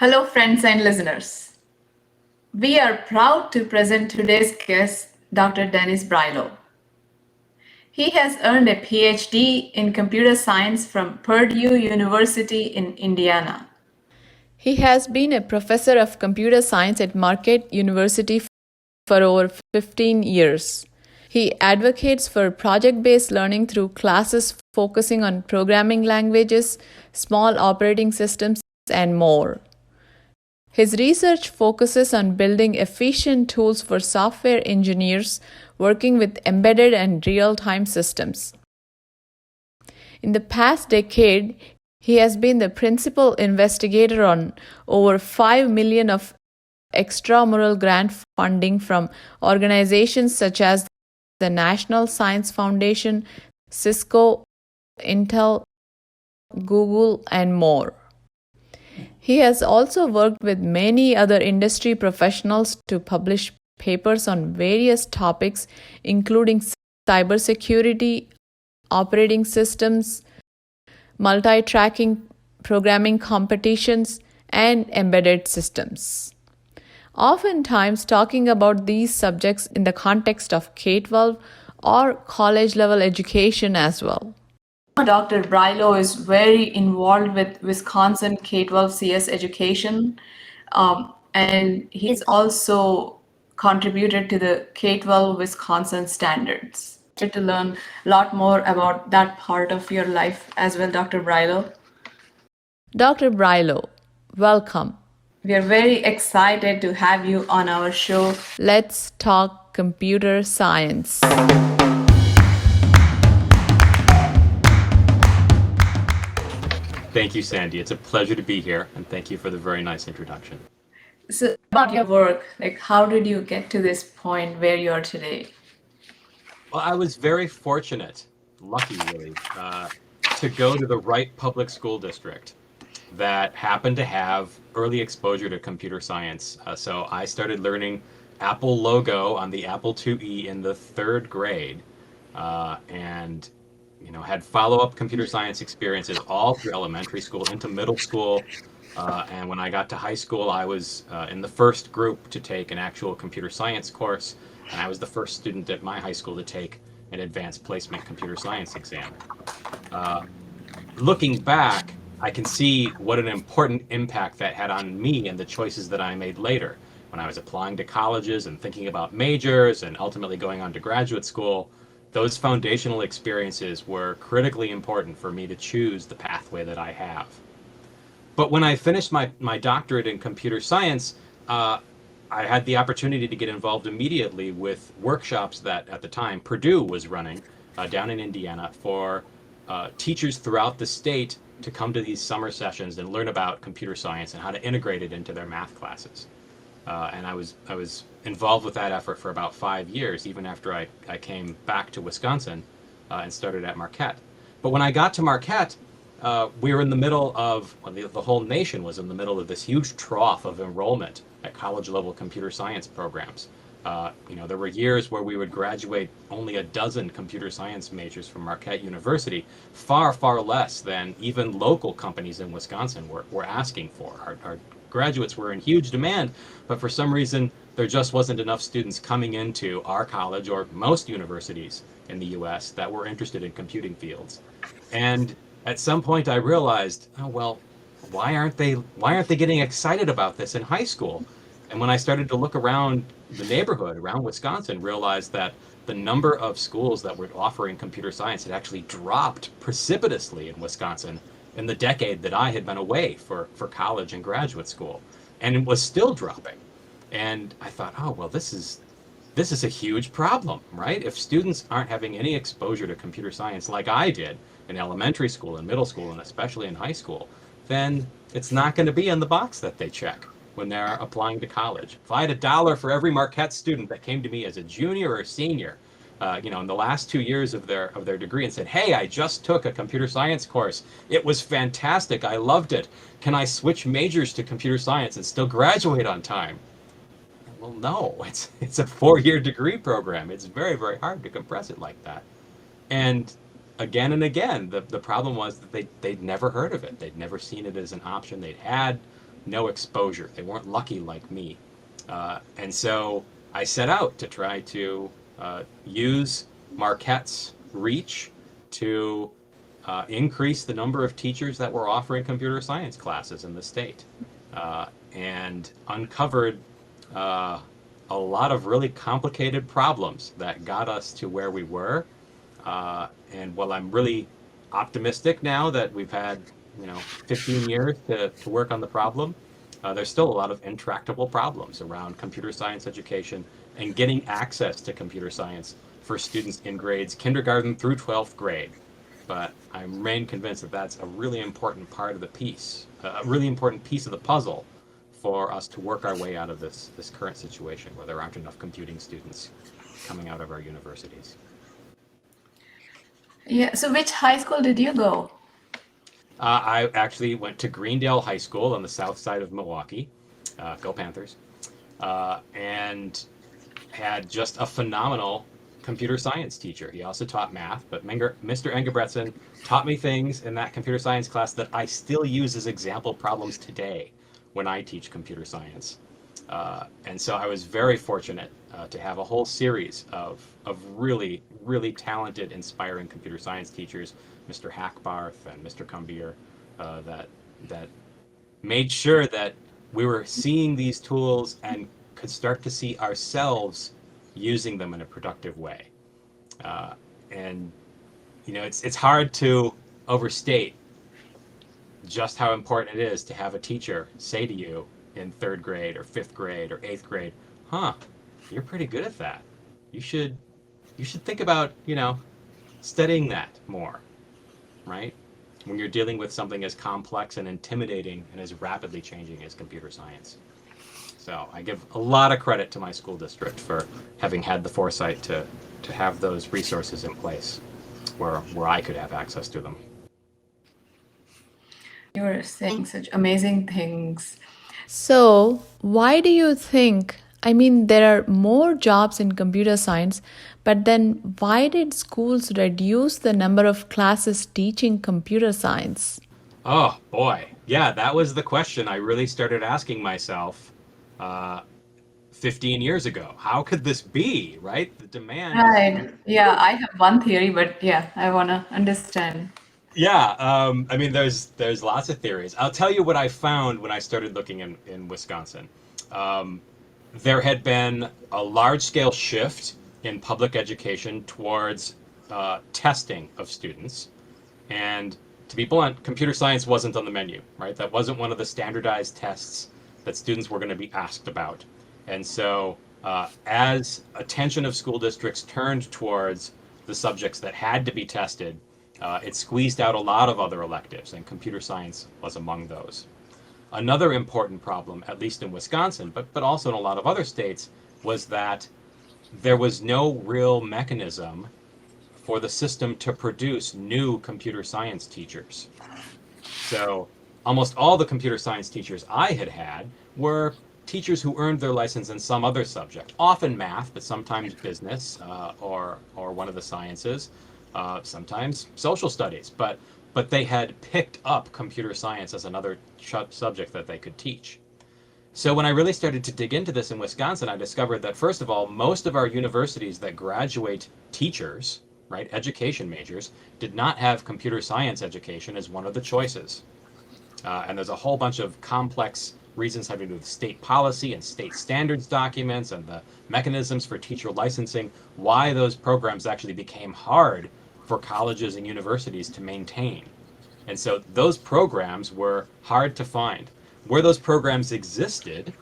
Hello, friends and listeners. We are proud to present today's guest, Dr. Dennis Brylow. He has earned a PhD in computer science from Purdue University in Indiana. He has been a professor of computer science at Marquette University for over 15 years. He advocates for project based learning through classes focusing on programming languages, small operating systems, and more. His research focuses on building efficient tools for software engineers working with embedded and real time systems. In the past decade, he has been the principal investigator on over 5 million of extramural grant funding from organizations such as the National Science Foundation, Cisco, Intel, Google, and more. He has also worked with many other industry professionals to publish papers on various topics, including cybersecurity, operating systems, multi-tracking programming competitions, and embedded systems. Oftentimes, talking about these subjects in the context of K-12 or college-level education as well. Dr. Brylow is very involved with Wisconsin K-12 CS education, and he's also contributed to the K-12 Wisconsin standards. To learn a lot more about that part of your life as well, Dr. Brylow. Dr. Brylow, welcome. We are very excited to have you on our show. Let's talk computer science. Thank you, Sandy. It's a pleasure to be here, and thank you for the very nice introduction. So, about your work, like how did you get to this point where you are today? Well, I was very fortunate, lucky really, to go to the right public school district that happened to have early exposure to computer science. So I started learning Apple logo on the Apple IIe in the third grade, and had follow-up computer science experiences all through elementary school into middle school. And when I got to high school, I was in the first group to take an actual computer science course, and I was the first student at my high school to take an advanced placement computer science exam. Looking back, I can see what an important impact that had on me and the choices that I made later. When I was applying to colleges and thinking about majors and ultimately going on to graduate school, those foundational experiences were critically important for me to choose the pathway that I have. But when I finished my doctorate in computer science, I had the opportunity to get involved immediately with workshops that at the time Purdue was running down in Indiana for teachers throughout the state to come to these summer sessions and learn about computer science and how to integrate it into their math classes. And I was involved with that effort for about 5 years, even after I came back to Wisconsin and started at Marquette. But when I got to Marquette, we were in the middle of, well, the whole nation was in the middle of this huge trough of enrollment at college level computer science programs. There were years where we would graduate only a dozen computer science majors from Marquette University, far, far less than even local companies in Wisconsin were asking for. Our graduates were in huge demand, but for some reason, there just wasn't enough students coming into our college or most universities in the US that were interested in computing fields. And at some point I realized, oh, well, why aren't they getting excited about this in high school? And when I started to look around the neighborhood around Wisconsin, realized that the number of schools that were offering computer science had actually dropped precipitously in Wisconsin in the decade that I had been away for college and graduate school. And it was still dropping. And I thought, oh, well, this is a huge problem, right? If students aren't having any exposure to computer science like I did in elementary school and middle school, and especially in high school, then it's not going to be in the box that they check when they're applying to college. If I had $1 for every Marquette student that came to me as a junior or a senior, in the last 2 years of their degree and said, hey, I just took a computer science course. It was fantastic. I loved it. Can I switch majors to computer science and still graduate on time? Well, no, it's a 4-year degree program. It's very, very hard to compress it like that. And again, the problem was that they'd never heard of it. They'd never seen it as an option. They'd had no exposure. They weren't lucky like me. And so I set out to try to use Marquette's reach to increase the number of teachers that were offering computer science classes in the state, and uncovered a lot of really complicated problems that got us to where we were. And while I'm really optimistic now that we've had, 15 years to work on the problem, there's still a lot of intractable problems around computer science education and getting access to computer science for students in grades kindergarten through 12th grade. But I remain convinced that that's a really important part of the piece, a really important piece of the puzzle for us to work our way out of this current situation where there aren't enough computing students coming out of our universities. Yeah, so which high school did you go? I actually went to Greendale High School on the south side of Milwaukee. Go Panthers. And had just a phenomenal computer science teacher. He also taught math, but Mr. Engebretson taught me things in that computer science class that I still use as example problems today when I teach computer science. And so I was very fortunate to have a whole series of really, really talented, inspiring computer science teachers, Mr. Hackbarth and Mr. Cumbier, that made sure that we were seeing these tools and could start to see ourselves using them in a productive way. And it's hard to overstate just how important it is to have a teacher say to you in third grade or fifth grade or eighth grade, you're pretty good at that. You should think about, studying that more, right? When you're dealing with something as complex and intimidating and as rapidly changing as computer science. So I give a lot of credit to my school district for having had the foresight to have those resources in place where I could have access to them. You're saying such amazing things. So, why do you think? I mean, there are more jobs in computer science, but then why did schools reduce the number of classes teaching computer science? Oh boy, yeah, that was the question I really started asking myself 15 years ago. How could this be, right? The demand Right. Yeah, I have one theory, but yeah, I want to understand. Yeah, I mean, there's lots of theories. I'll tell you what I found when I started looking in Wisconsin. Um, there had been a large-scale shift in public education towards testing of students, and to be blunt, computer science wasn't on the menu, right? That wasn't one of the standardized tests that students were going to be asked about. And so, as attention of school districts turned towards the subjects that had to be tested, it squeezed out a lot of other electives, and computer science was among those. Another important problem, at least in Wisconsin, but also in a lot of other states, was that there was no real mechanism for the system to produce new computer science teachers. So almost all the computer science teachers I had were teachers who earned their license in some other subject, often math, but sometimes business or one of the sciences, sometimes social studies. But they had picked up computer science as another subject that they could teach. So when I really started to dig into this in Wisconsin, I discovered that, first of all, most of our universities that graduate teachers, right, education majors, did not have computer science education as one of the choices. And there's a whole bunch of complex reasons having to do with state policy and state standards documents and the mechanisms for teacher licensing, why those programs actually became hard for colleges and universities to maintain. And so those programs were hard to find. Where those programs existed,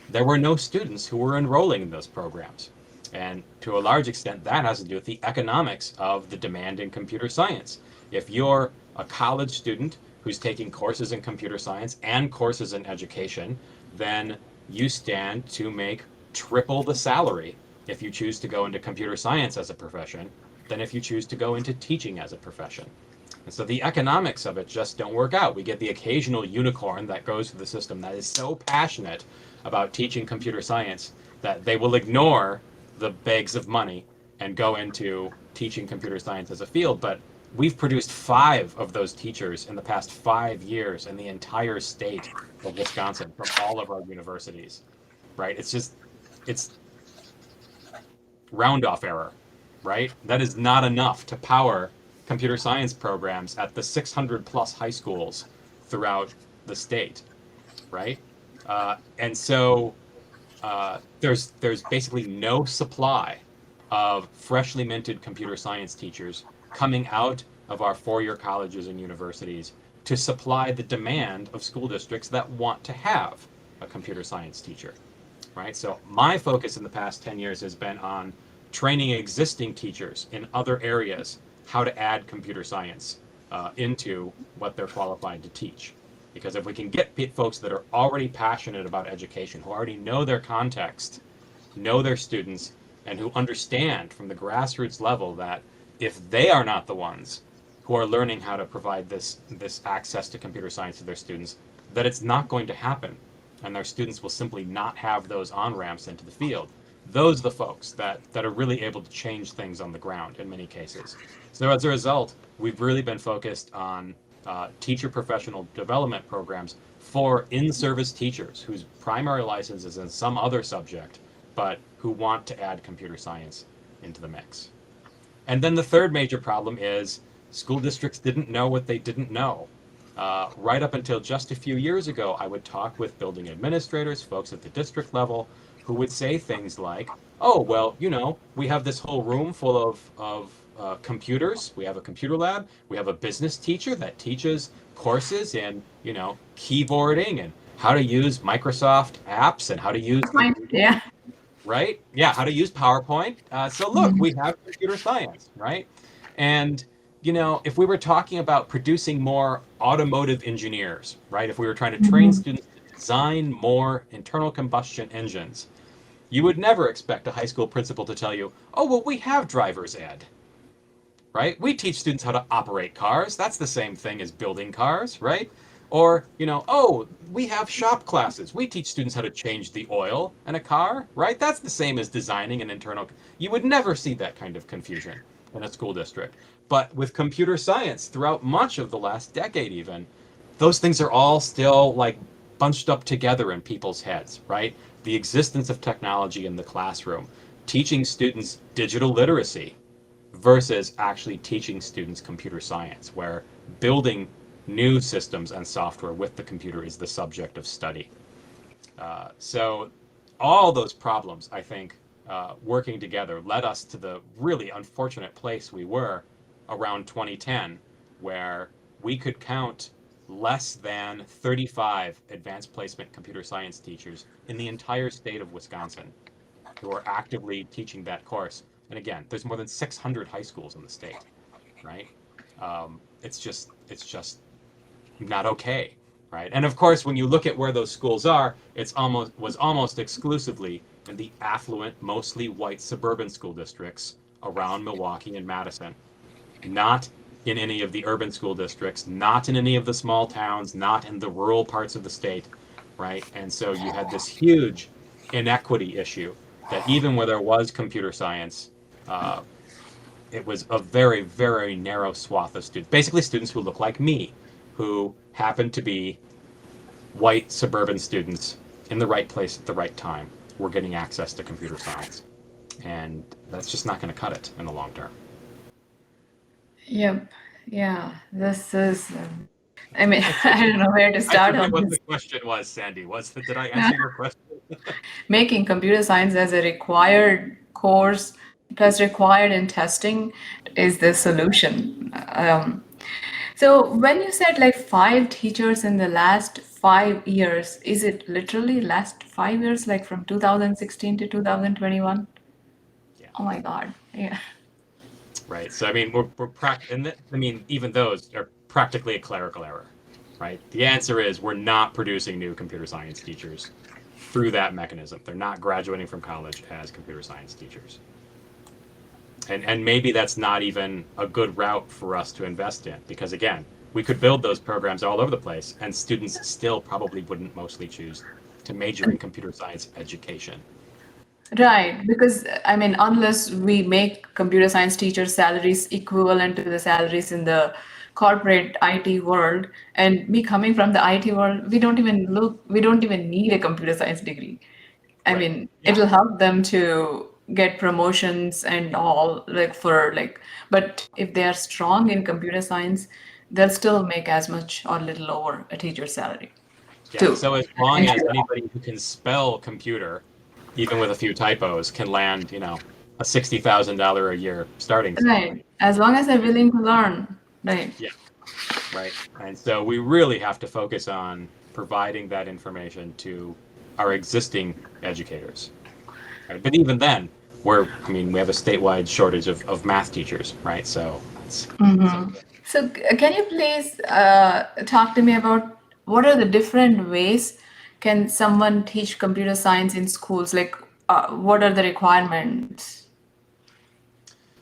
there were no students who were enrolling in those programs. And to a large extent, that has to do with the economics of the demand in computer science. If you're a college student who's taking courses in computer science and courses in education, then you stand to make triple the salary if you choose to go into computer science as a profession than if you choose to go into teaching as a profession. And so the economics of it just don't work out. We get the occasional unicorn that goes through the system that is so passionate about teaching computer science that they will ignore the bags of money and go into teaching computer science as a field. But we've produced 5 of those teachers in the past 5 years in the entire state of Wisconsin from all of our universities, right? It's round off error, right? That is not enough to power computer science programs at the 600 plus high schools throughout the state, right? And so there's basically no supply of freshly minted computer science teachers coming out of our 4-year colleges and universities to supply the demand of school districts that want to have a computer science teacher, right? So my focus in the past 10 years has been on training existing teachers in other areas how to add computer science into what they're qualified to teach. Because if we can get folks that are already passionate about education, who already know their context, know their students, and who understand from the grassroots level that if they are not the ones who are learning how to provide this access to computer science to their students, that it's not going to happen, and their students will simply not have those on-ramps into the field. Those are the folks that are really able to change things on the ground in many cases. So as a result, we've really been focused on teacher professional development programs for in-service teachers whose primary license is in some other subject, but who want to add computer science into the mix. And then the third major problem is school districts didn't know what they didn't know. Right up until just a few years ago, I would talk with building administrators, folks at the district level, who would say things like, oh, well, we have this whole room full of computers. We have a computer lab. We have a business teacher that teaches courses in, keyboarding and how to use Microsoft apps and how to use Yeah. right? Yeah, how to use PowerPoint. So look, we have computer science, right? And if we were talking about producing more automotive engineers, right? If we were trying to train students to design more internal combustion engines, you would never expect a high school principal to tell you, oh, well, we have driver's ed, right? We teach students how to operate cars. That's the same thing as building cars, right? Or, oh, we have shop classes. We teach students how to change the oil in a car, right? That's the same as designing an internal. You would never see that kind of confusion in a school district. But with computer science, throughout much of the last decade even, those things are all still like bunched up together in people's heads, right? The existence of technology in the classroom, teaching students digital literacy versus actually teaching students computer science, where building new systems and software with the computer is the subject of study. So all those problems, I think, working together led us to the really unfortunate place we were around 2010, where we could count less than 35 advanced placement computer science teachers in the entire state of Wisconsin who are actively teaching that course. And again, there's more than 600 high schools in the state, right? It's just not okay, right? And of course, when you look at where those schools are, was almost exclusively in the affluent, mostly white suburban school districts around Milwaukee and Madison, not in any of the urban school districts, not in any of the small towns, not in the rural parts of the state, right? And so you had this huge inequity issue that even where there was computer science, it was a very, very narrow swath of students, basically students who look like me, who happened to be white suburban students in the right place at the right time were getting access to computer science. And that's just not going to cut it in the long term. Yep. Yeah. This is, I mean, I don't know where to start I on forget what this. the question was, Sandy. Did I answer your question? Making computer science as a required course plus required in testing is the solution. So when you said like 5 teachers in the last 5 years, is it literally last 5 years, like from 2016 to 2021? Yeah. Oh my God. Yeah. Right. So I mean, even those are practically a clerical error, right? The answer is we're not producing new computer science teachers through that mechanism. They're not graduating from college as computer science teachers. And maybe that's not even a good route for us to invest in, because again, we could build those programs all over the place and students still probably wouldn't mostly choose to major in computer science education. Right, because I mean, unless we make computer science teachers' salaries equivalent to the salaries in the corporate IT world, and me coming from the IT world, we don't even need a computer science degree. I Right. mean, Yeah. it'll help them to get promotions and all, like for like, but if they are strong in computer science, they'll still make as much or little over a teacher's salary Yeah. too. So as long as anybody who can spell computer, even with a few typos, can land, a $60,000 a year starting salary. Right, as long as they're willing to learn, right. Yeah. Right. And so we really have to focus on providing that information to our existing educators. Right? But even then, we have a statewide shortage of math teachers, right? So it's So, can you please talk to me about what are the different ways can someone teach computer science in schools? Like, what are the requirements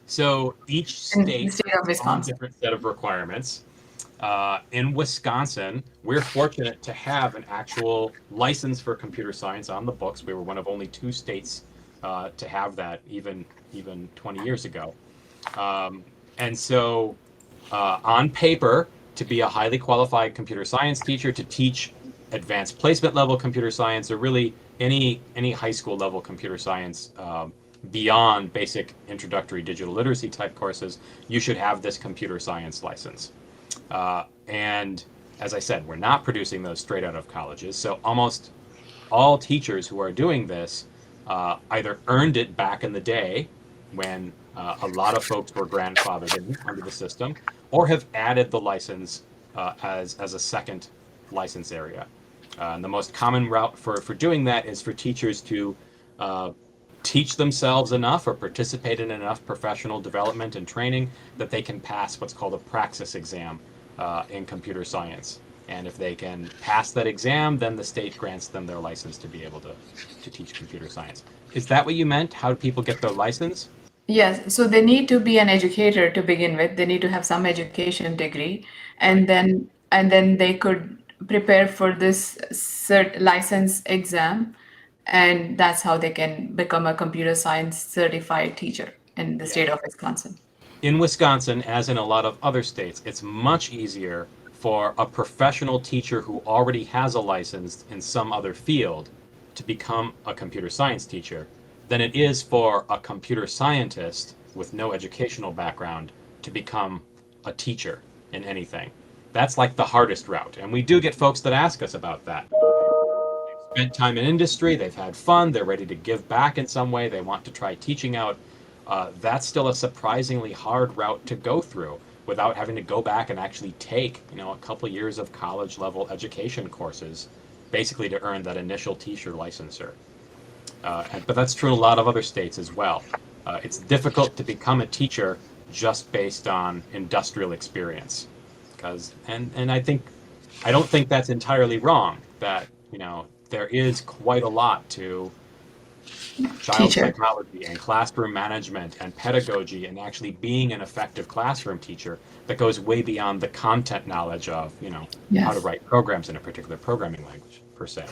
so each in the state state has of its own Wisconsin? different set of requirements. In Wisconsin, we're fortunate to have an actual license for computer science on the books. We were one of only two states to have that, even 20 years ago. And so, on paper, to be a highly qualified computer science teacher, to teach advanced placement level computer science, or really any high school level computer science, beyond basic introductory digital literacy type courses, you should have this computer science license. And as I said, we're not producing those straight out of colleges. So almost all teachers who are doing this either earned it back in the day when a lot of folks were grandfathered in under the system, or have added the license as a second license area. And the most common route for doing that is for teachers to uh, teach themselves enough or participate in enough professional development and training that they can pass what's called a praxis exam in computer science. And if they can pass that exam, then the state grants them their license to be able to teach computer science. Is that what you meant? How do people get their license? Yes, so they need to be an educator to begin with. They need to have some education degree, Right. and then they could prepare for this license exam, and that's how they can become a computer science certified teacher in the Yeah. state of Wisconsin. In Wisconsin, as in a lot of other states, it's much easier for a professional teacher who already has a license in some other field to become a computer science teacher than it is for a computer scientist with no educational background to become a teacher in anything. That's like the hardest route. And we do get folks that ask us about that. They've spent time in industry, they've had fun, they're ready to give back in some way, they want to try teaching out. That's still a surprisingly hard route to go through without having to go back and actually take, a couple years of college level education courses, basically to earn that initial teacher licensure. But that's true in a lot of other states as well. It's difficult to become a teacher just based on industrial experience, and I don't think that's entirely wrong. That there is quite a lot to child Teacher. psychology and classroom management and pedagogy and actually being an effective classroom teacher that goes way beyond the content knowledge of how to Yes. write programs in a particular programming language per se.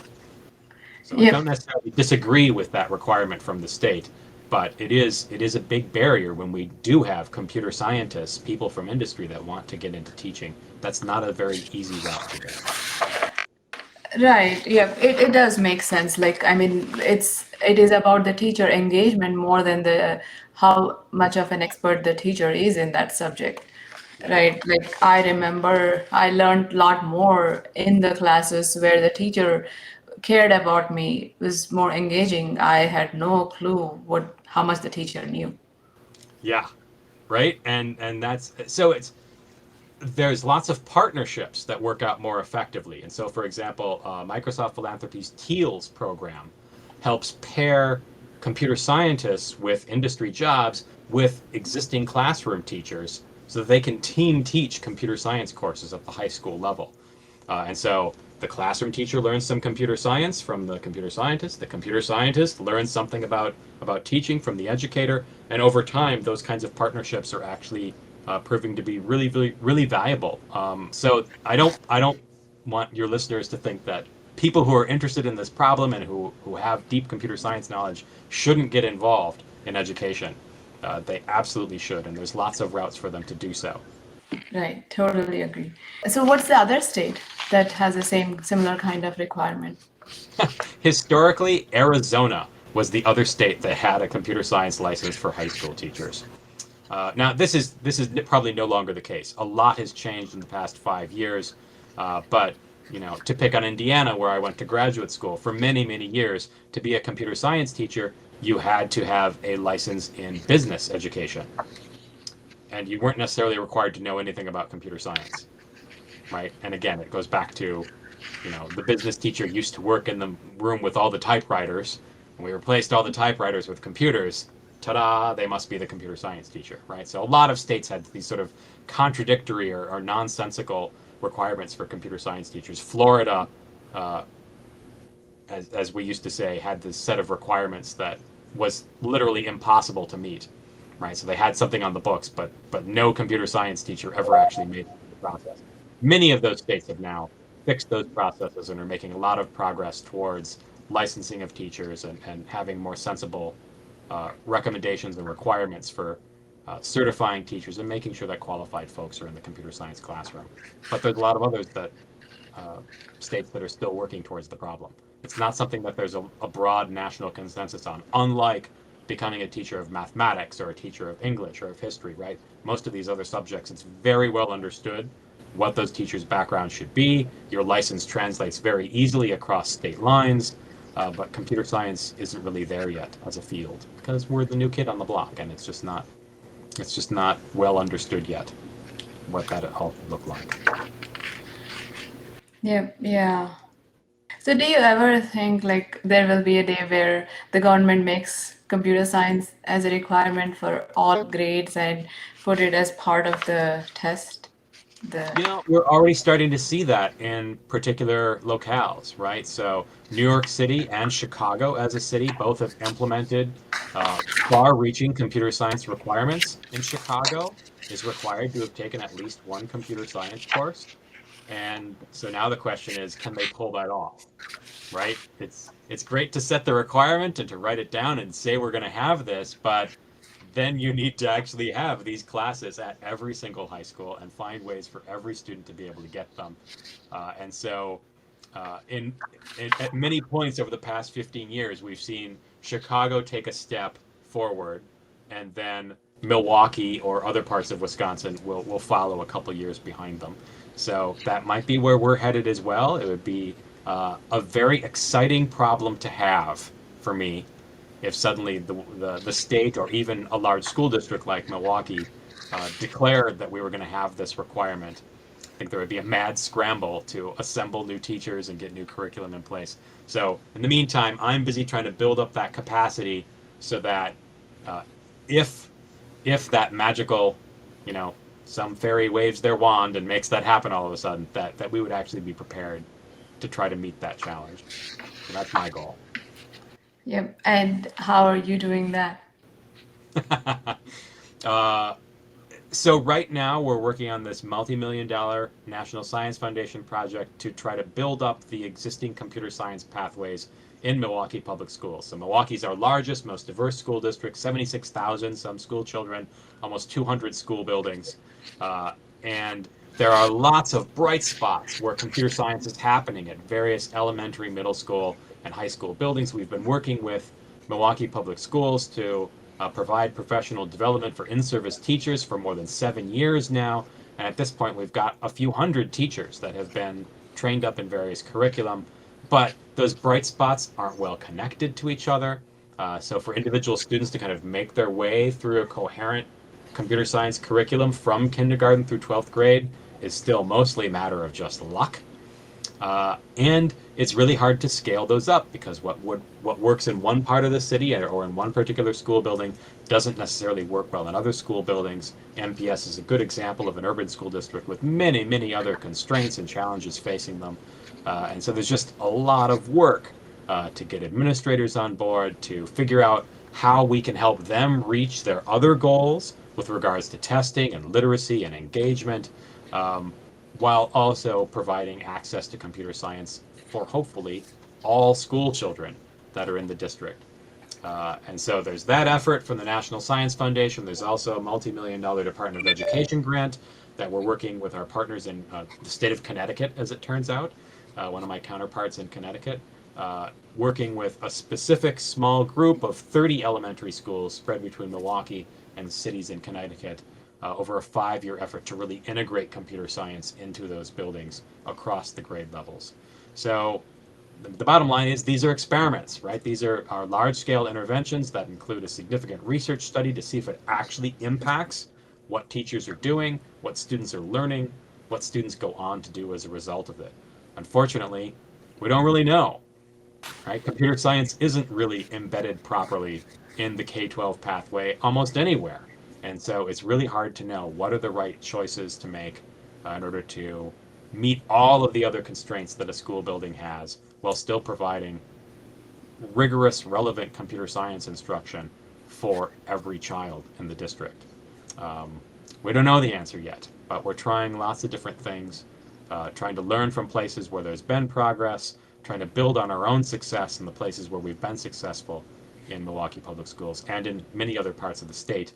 So I Yep. don't necessarily disagree with that requirement from the state, but it is a big barrier when we do have computer scientists, people from industry that want to get into teaching. That's not a very easy route to go. Right. Yeah. It does make sense. Like, I mean, it is about the teacher engagement more than the how much of an expert the teacher is in that subject. Yeah. Right. Like I remember I learned a lot more in the classes where the teacher cared about me, was more engaging. I had no clue how much the teacher knew. Yeah. Right. And that's so it's there's lots of partnerships that work out more effectively. And so, for example, Microsoft Philanthropy's TEALS program helps pair computer scientists with industry jobs with existing classroom teachers so that they can team teach computer science courses at the high school level. And so the classroom teacher learns some computer science from the computer scientist. The computer scientist learns something about teaching from the educator. And over time, those kinds of partnerships are actually proving to be really, really, really valuable. So I don't want your listeners to think that people who are interested in this problem and who have deep computer science knowledge shouldn't get involved in education. They absolutely should, and there's lots of routes for them to do so. Right, totally agree. So what's the other state that has the same similar kind of requirement? Historically, Arizona was the other state that had a computer science license for high school teachers. Now, this is probably no longer the case. A lot has changed in the past 5 years, but to pick on Indiana, where I went to graduate school, for many, many years, to be a computer science teacher, you had to have a license in business education, and you weren't necessarily required to know anything about computer science, right? And again, it goes back to, the business teacher used to work in the room with all the typewriters, and we replaced all the typewriters with computers. Ta-da, they must be the computer science teacher, right? So a lot of states had these sort of contradictory or nonsensical requirements for computer science teachers. Florida, as we used to say, had this set of requirements that was literally impossible to meet, right? So they had something on the books, but no computer science teacher ever actually made the process. Many of those states have now fixed those processes and are making a lot of progress towards licensing of teachers and having more sensible recommendations and requirements for certifying teachers and making sure that qualified folks are in the computer science classroom. But there's a lot of others that states that are still working towards the problem. It's not something that there's a broad national consensus on, unlike becoming a teacher of mathematics or a teacher of English or of history, right? Most of these other subjects, it's very well understood what those teachers' backgrounds should be. Your license translates very easily across state lines. But computer science isn't really there yet as a field because we're the new kid on the block, and it's just not well understood yet what that all look like. Yeah. So do you ever think like there will be a day where the government makes computer science as a requirement for all grades and put it as part of the test? We're already starting to see that in particular locales, right? So New York City and Chicago as a city both have implemented far-reaching computer science requirements. In Chicago, is required to have taken at least one computer science course. And so now the question is, can they pull that off, right? It's great to set the requirement and to write it down and say we're going to have this, but then you need to actually have these classes at every single high school and find ways for every student to be able to get them. And so at many points over the past 15 years, we've seen Chicago take a step forward, and then Milwaukee or other parts of Wisconsin will follow a couple years behind them. So that might be where we're headed as well. It would be a very exciting problem to have for me if suddenly the state or even a large school district like Milwaukee declared that we were going to have this requirement. I think there would be a mad scramble to assemble new teachers and get new curriculum in place. So in the meantime, I'm busy trying to build up that capacity so that if that magical, some fairy waves their wand and makes that happen all of a sudden, that we would actually be prepared to try to meet that challenge. So that's my goal. Yep. And how are you doing that? So right now we're working on this multi-million-dollar National Science Foundation project to try to build up the existing computer science pathways in Milwaukee public schools. So Milwaukee's our largest, most diverse school district, 76,000 some school children, almost 200 school buildings. And there are lots of bright spots where computer science is happening at various elementary, middle school, and high school buildings. We've been working with Milwaukee Public Schools to provide professional development for in-service teachers for more than 7 years now. And at this point, we've got a few hundred teachers that have been trained up in various curriculum. But those bright spots aren't well connected to each other. So for individual students to kind of make their way through a coherent computer science curriculum from kindergarten through 12th grade is still mostly a matter of just luck. And it's really hard to scale those up because what works in one part of the city or in one particular school building doesn't necessarily work well in other school buildings. MPS is a good example of an urban school district with many, many other constraints and challenges facing them. And so there's just a lot of work to get administrators on board, to figure out how we can help them reach their other goals with regards to testing and literacy and engagement. while also providing access to computer science for hopefully all school children that are in the district. And so there's that effort from the National Science Foundation. There's also a multi-million-dollar Department of Education grant that we're working with our partners in the state of Connecticut, as it turns out, one of my counterparts in Connecticut, working with a specific small group of 30 elementary schools spread between Milwaukee and cities in Connecticut over a 5-year effort to really integrate computer science into those buildings across the grade levels. So the bottom line is these are experiments, right? These are large-scale interventions that include a significant research study to see if it actually impacts what teachers are doing, what students are learning, what students go on to do as a result of it. Unfortunately, we don't really know, right? Computer science isn't really embedded properly in the K-12 pathway almost anywhere. And so it's really hard to know what are the right choices to make in order to meet all of the other constraints that a school building has while still providing rigorous, relevant computer science instruction for every child in the district. We don't know the answer yet, but we're trying lots of different things, trying to learn from places where there's been progress, trying to build on our own success in the places where we've been successful in Milwaukee Public Schools and in many other parts of the state,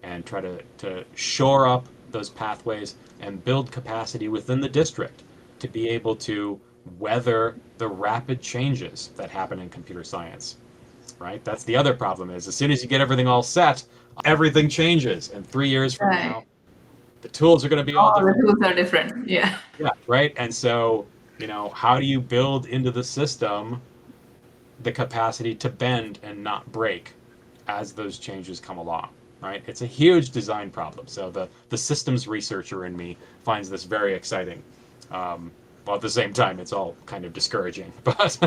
and try to shore up those pathways and build capacity within the district to be able to weather the rapid changes that happen in computer science, right? That's the other problem is as soon as you get everything all set, everything changes. And 3 years from Right. now, the tools are going to be all All the different. tools are different. Yeah. Yeah, right. And so, how do you build into the system the capacity to bend and not break as those changes come along, right? It's a huge design problem. So the systems researcher in me finds this very exciting. While at the same time, it's all kind of discouraging, but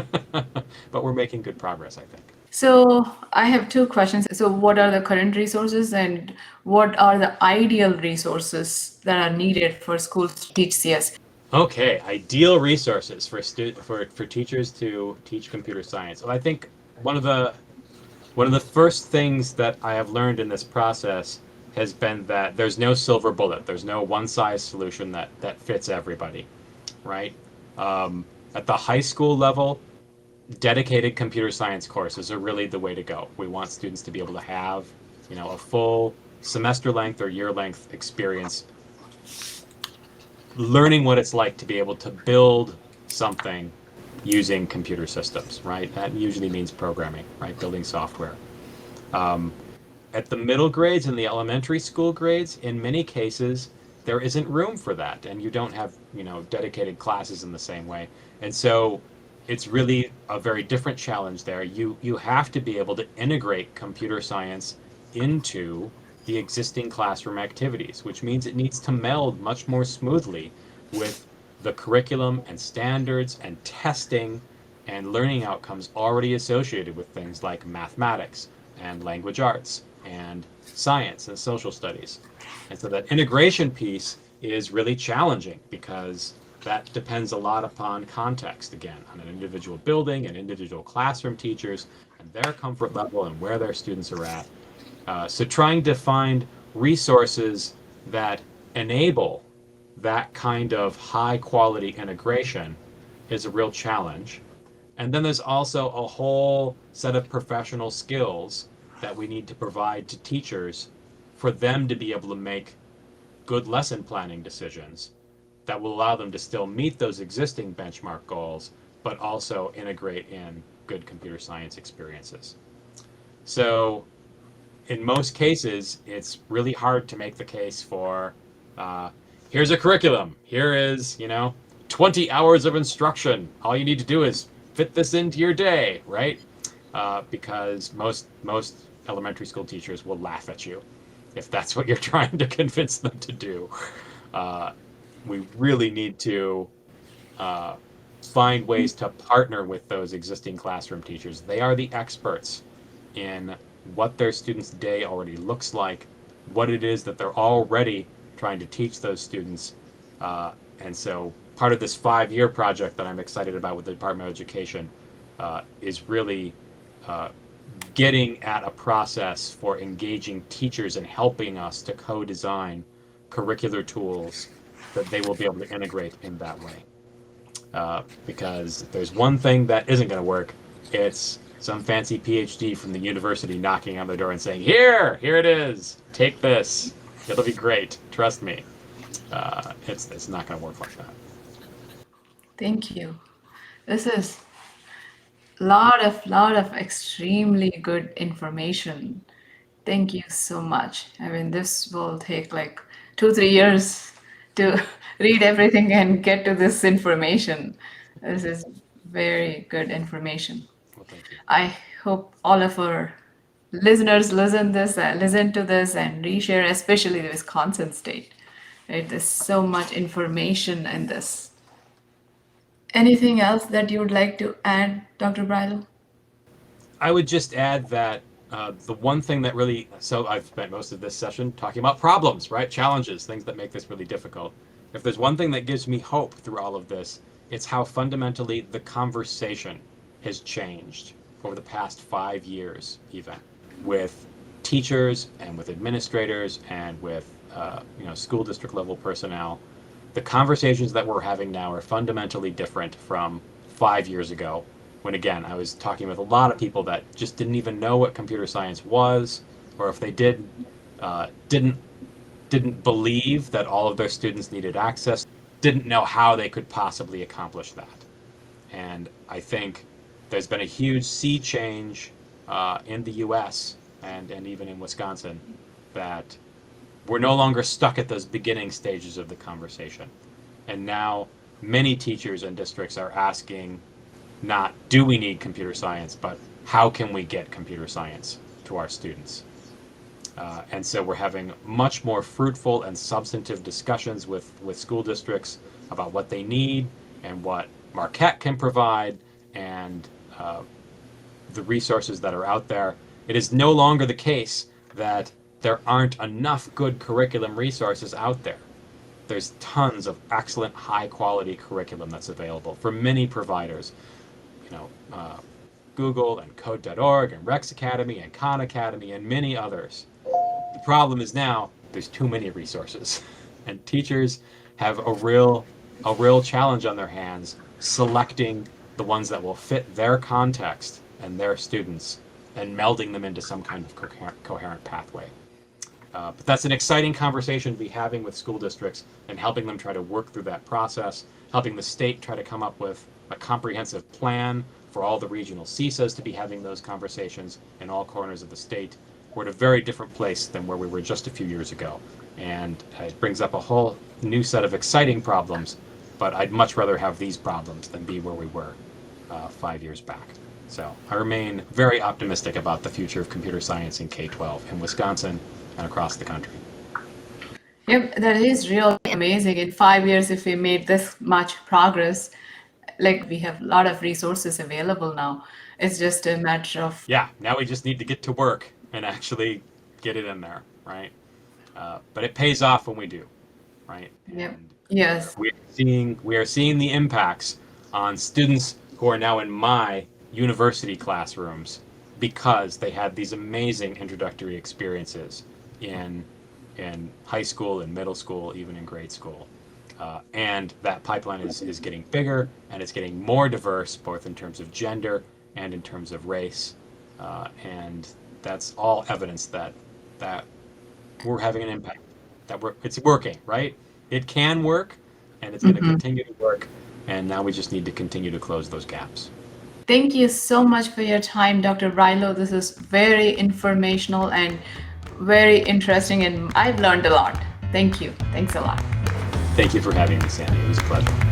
we're making good progress, I think. So I have two questions. So what are the current resources and what are the ideal resources that are needed for schools to teach CS? Okay, ideal resources for teachers to teach computer science. Well, I think one of the first things that I have learned in this process has been that there's no silver bullet. There's no one size solution that fits everybody, right? At the high school level, dedicated computer science courses are really the way to go. We want students to be able to have, a full semester length or year length experience learning what it's like to be able to build something using computer systems, right? That usually means programming, right? Building software. At the middle grades and the elementary school grades, in many cases, there isn't room for that, and you don't have, dedicated classes in the same way. And so it's really a very different challenge there. You have to be able to integrate computer science into the existing classroom activities, which means it needs to meld much more smoothly with the curriculum and standards and testing and learning outcomes already associated with things like mathematics and language arts and science and social studies. And so that integration piece is really challenging because that depends a lot upon context, again, on an individual building and individual classroom teachers and their comfort level and where their students are at. So trying to find resources that enable that kind of high quality integration is a real challenge. And then there's also a whole set of professional skills that we need to provide to teachers for them to be able to make good lesson planning decisions that will allow them to still meet those existing benchmark goals, but also integrate in good computer science experiences. So in most cases, it's really hard to make the case for here's a curriculum. Here is, 20 hours of instruction. All you need to do is fit this into your day, right? Because most elementary school teachers will laugh at you if that's what you're trying to convince them to do. We really need to find ways to partner with those existing classroom teachers. They are the experts in what their students' day already looks like, what it is that they're already trying to teach those students. And so part of this 5-year project that I'm excited about with the Department of Education is really getting at a process for engaging teachers and helping us to co-design curricular tools that they will be able to integrate in that way. Because if there's one thing that isn't going to work, it's some fancy PhD from the university knocking on the door and saying, here it is, take this, it'll be great, trust me. It's not going to work like that. Thank you. This is lot of extremely good information. Thank you so much. I mean, this will take like 2-3 years to read everything and get to this information. This is very good information. Well, thank you. I hope all of our listeners listen to this and reshare, especially the Wisconsin state. Right? There's so much information in this. Anything else that you would like to add, Dr. Brylow? I would just add that the one thing that really, so I've spent most of this session talking about problems, right? Challenges, things that make this really difficult. If there's one thing that gives me hope through all of this, it's how fundamentally the conversation has changed over the past 5 years, even, with teachers and with administrators and with school district level personnel. The conversations that we're having now are fundamentally different from 5 years ago, when again, I was talking with a lot of people that just didn't even know what computer science was, or if they did, didn't believe that all of their students needed access, didn't know how they could possibly accomplish that. And I think there's been a huge sea change in the US and even in Wisconsin, that we're no longer stuck at those beginning stages of the conversation. And now many teachers and districts are asking, not do we need computer science, but how can we get computer science to our students? And so we're having much more fruitful and substantive discussions with school districts about what they need and what Marquette can provide and the resources that are out there. It is no longer the case that there aren't enough good curriculum resources out there. There's tons of excellent, high-quality curriculum that's available for many providers. Google and Code.org and Rex Academy and Khan Academy and many others. The problem is now there's too many resources, and teachers have a real challenge on their hands selecting the ones that will fit their context and their students and melding them into some kind of coherent pathway. But that's an exciting conversation to be having with school districts and helping them try to work through that process, helping the state try to come up with a comprehensive plan for all the regional CISAs to be having those conversations in all corners of the state. We're at a very different place than where we were just a few years ago. And it brings up a whole new set of exciting problems, but I'd much rather have these problems than be where we were 5 years back. So I remain very optimistic about the future of computer science in K-12 in Wisconsin and across the country. Yep, that is really amazing. In 5 years, if we made this much progress, like we have a lot of resources available now. It's just a matter of... Yeah, now we just need to get to work and actually get it in there, right? But it pays off when we do, right? Yep. And Yes. we are seeing the impacts on students who are now in my university classrooms because they had these amazing introductory experiences in high school and middle school, even in grade school. And that pipeline is getting bigger and it's getting more diverse, both in terms of gender and in terms of race. And that's all evidence that we're having an impact, that it's working, right? It can work, and it's going to continue to work. And now we just need to continue to close those gaps. Thank you so much for your time, Dr. Brylow. This is very informational and very interesting, and I've learned a lot. Thank you. Thanks a lot. Thank you for having me, Sandy. It was a pleasure.